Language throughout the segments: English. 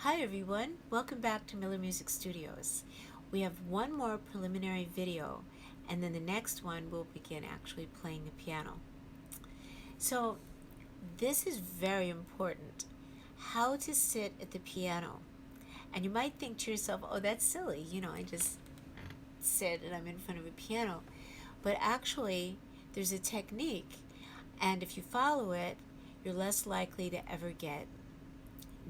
Hi everyone, welcome back to Miller Music Studios. We have one more preliminary video and then the next one we'll begin actually playing the piano. So this is very important, how to sit at the piano. And you might think to yourself, oh, that's silly, I just sit and I'm in front of a piano. But actually there's a technique, and if you follow it, you're less likely to ever get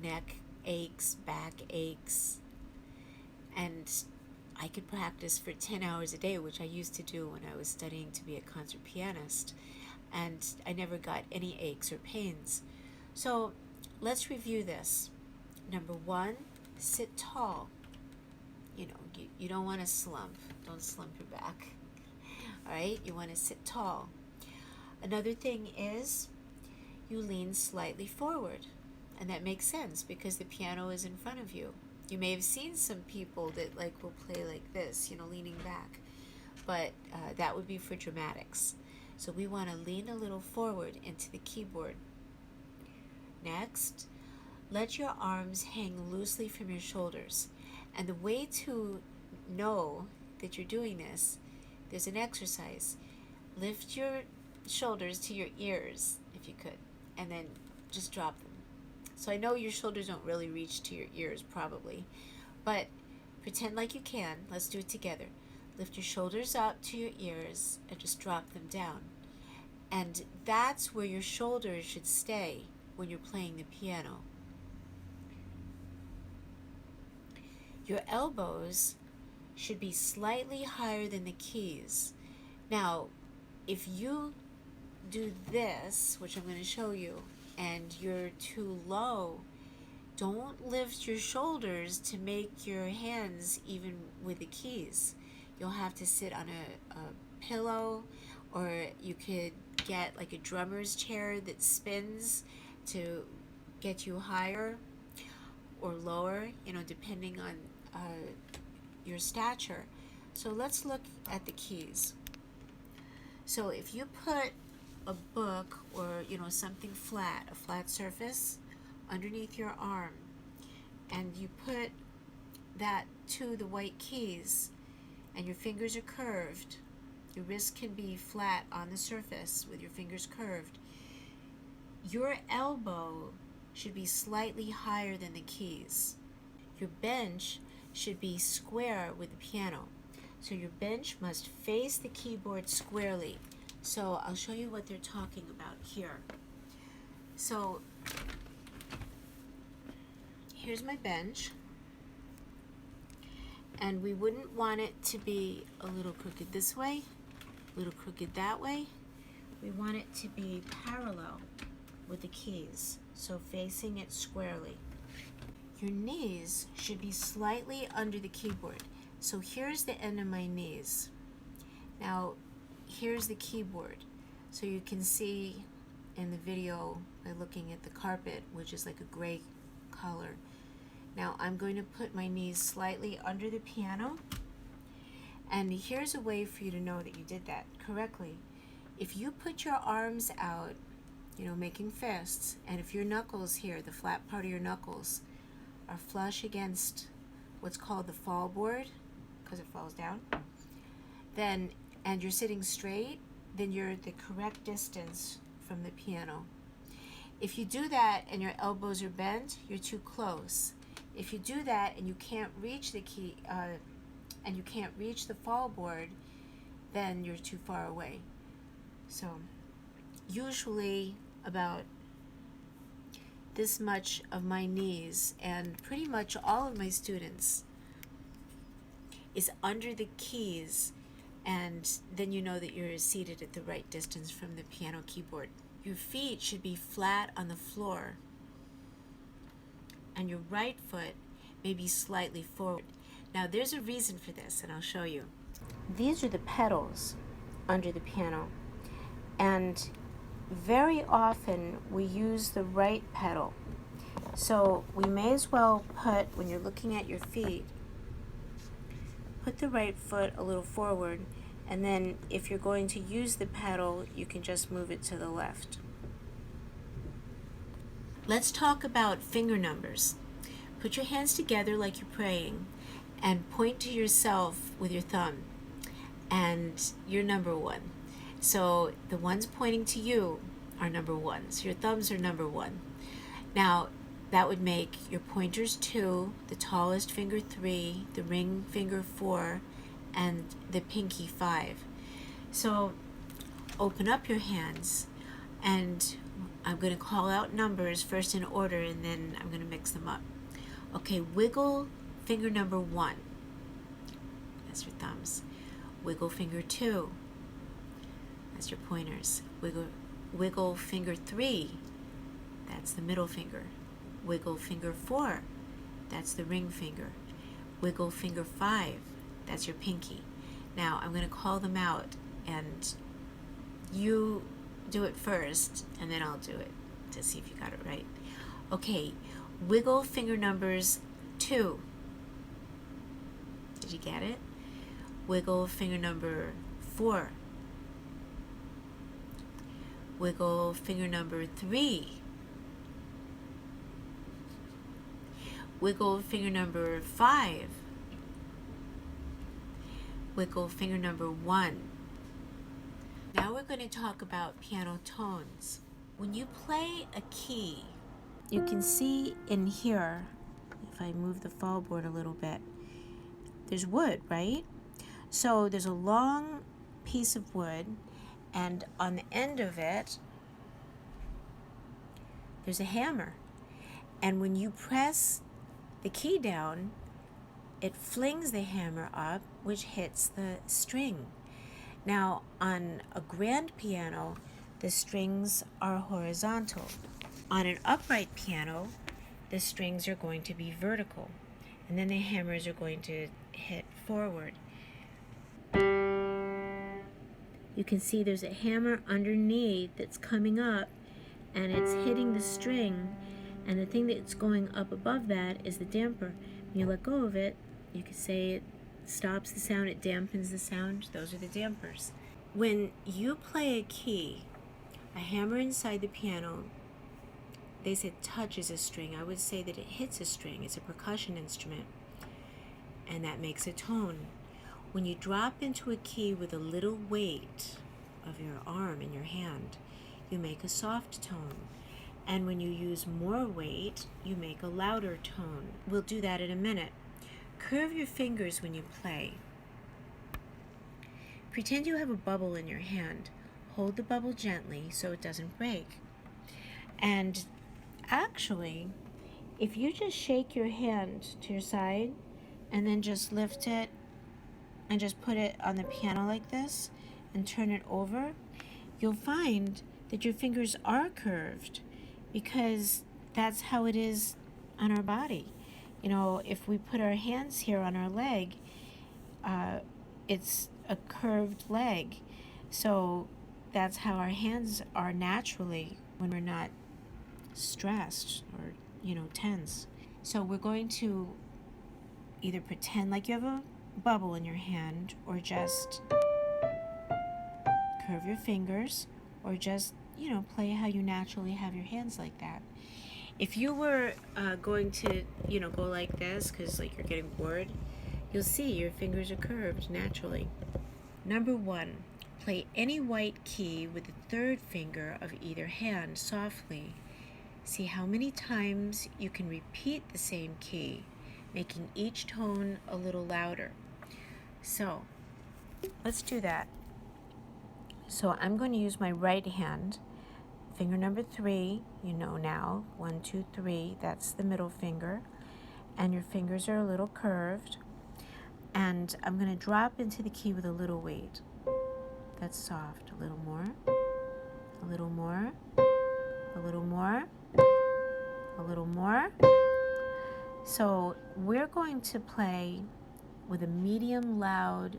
neck aches, back aches. And I could practice for 10 hours a day, which I used to do when I was studying to be a concert pianist, and I never got any aches or pains. So let's review this. Number one, sit tall. You don't want to slump. Don't slump your back. All right, you want to sit tall. Another thing is you lean slightly forward. And that makes sense because the piano is in front of you. You may have seen some people that will play like this, leaning back. But that would be for dramatics. So we want to lean a little forward into the keyboard. Next, let your arms hang loosely from your shoulders. And the way to know that you're doing this, there's an exercise. Lift your shoulders to your ears, if you could, and then just drop them. So I know your shoulders don't really reach to your ears probably, but pretend like you can. Let's do it together. Lift your shoulders up to your ears and just drop them down. And that's where your shoulders should stay when you're playing the piano. Your elbows should be slightly higher than the keys. Now, if you do this, which I'm going to show you, and you're too low, don't lift your shoulders to make your hands even with the keys. You'll have to sit on a pillow, or you could get like a drummer's chair that spins to get you higher or lower, depending on your stature. So let's look at the keys. So if you put a book or something flat, a flat surface underneath your arm, and you put that to the white keys and your fingers are curved, your wrist can be flat on the surface with your fingers curved, your elbow should be slightly higher than the keys. Your bench should be square with the piano. So your bench must face the keyboard squarely. So I'll show you what they're talking about here. So here's my bench, and we wouldn't want it to be a little crooked this way, a little crooked that way. We want it to be parallel with the keys, so facing it squarely. Your knees should be slightly under the keyboard. So here's the end of my knees. Now here's the keyboard. So you can see in the video by looking at the carpet, which is like a gray color. Now I'm going to put my knees slightly under the piano. And here's a way for you to know that you did that correctly. If you put your arms out, making fists, and if your knuckles here, the flat part of your knuckles, are flush against what's called the fall board, because it falls down, and you're sitting straight, then you're the correct distance from the piano. If you do that and your elbows are bent, you're too close. If you do that and you can't reach the key, and you can't reach the fall board, then you're too far away. So usually about this much of my knees, and pretty much all of my students, is under the keys, and then you know that you're seated at the right distance from the piano keyboard. Your feet should be flat on the floor, and your right foot may be slightly forward. Now there's a reason for this, and I'll show you. These are the pedals under the piano, and very often we use the right pedal. So we may as well put, when you're looking at your feet, put the right foot a little forward, and then if you're going to use the pedal, you can just move it to the left. Let's talk about finger numbers. Put your hands together like you're praying and point to yourself with your thumb, and you're number one. So the ones pointing to you are number one. So your thumbs are number one. Now, that would make your pointers 2, the tallest finger 3, the ring finger 4, and the pinky 5. So open up your hands, and I'm going to call out numbers first in order, and then I'm going to mix them up. Okay, wiggle finger number 1. That's your thumbs. Wiggle finger 2. That's your pointers. Wiggle finger 3. That's the middle finger. Wiggle finger 4. That's the ring finger. Wiggle finger 5. That's your pinky. Now I'm going to call them out, and you do it first, and then I'll do it to see if you got it right. Okay, wiggle finger numbers 2. Did you get it? Wiggle finger number 4. Wiggle finger number 3. Wiggle finger number 5. Wiggle finger number 1. Now we're going to talk about piano tones. When you play a key, you can see in here, if I move the fall board a little bit, there's wood, right? So there's a long piece of wood, and on the end of it, there's a hammer. And when you press the key down, it flings the hammer up, which hits the string. Now, on a grand piano, the strings are horizontal. On an upright piano, the strings are going to be vertical, and then the hammers are going to hit forward. You can see there's a hammer underneath that's coming up, and it's hitting the string, and the thing that's going up above that is the damper. When you let go of it, you can say it stops the sound, it dampens the sound. Those are the dampers. When you play a key, a hammer inside the piano, they said touches a string. I would say that it hits a string. It's a percussion instrument, and that makes a tone. When you drop into a key with a little weight of your arm in your hand, you make a soft tone. And when you use more weight, you make a louder tone. We'll do that in a minute. Curve your fingers when you play. Pretend you have a bubble in your hand. Hold the bubble gently so it doesn't break. And actually, if you just shake your hand to your side and then just lift it and just put it on the piano like this and turn it over, you'll find that your fingers are curved, because that's how it is on our body. You know, if we put our hands here on our leg, it's a curved leg. So that's how our hands are naturally when we're not stressed or, tense. So we're going to either pretend like you have a bubble in your hand, or just curve your fingers, or just, play how you naturally have your hands like that. If you were going to, go like this because you're getting bored, you'll see your fingers are curved naturally. Number 1, play any white key with the third finger of either hand softly. See how many times you can repeat the same key, making each tone a little louder. So, let's do that. So I'm going to use my right hand. Finger number 3, now. 1, 2, 3, that's the middle finger. And your fingers are a little curved. And I'm going to drop into the key with a little weight. That's soft. A little more. A little more. A little more. A little more. So we're going to play with a medium loud,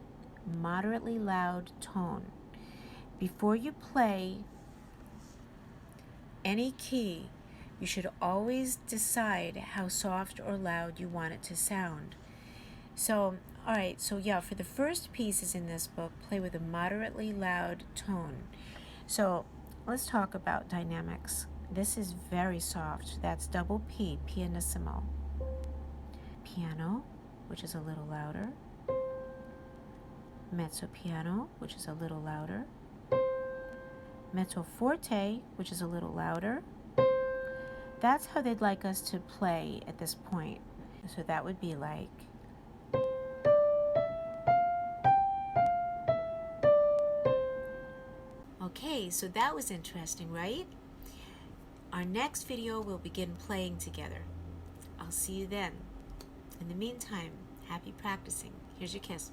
moderately loud tone. Before you play any key, you should always decide how soft or loud you want it to sound. So, alright, for the first pieces in this book, play with a moderately loud tone. So, let's talk about dynamics. This is very soft. That's double P, pianissimo. piano, which is a little louder, mezzo piano, which is a little louder, mezzo forte, which is a little louder. That's how they'd like us to play at this point. So that would be like, okay, so that was interesting, right? Our next video we'll begin playing together. I'll see you then. In the meantime, happy practicing. Here's your kiss.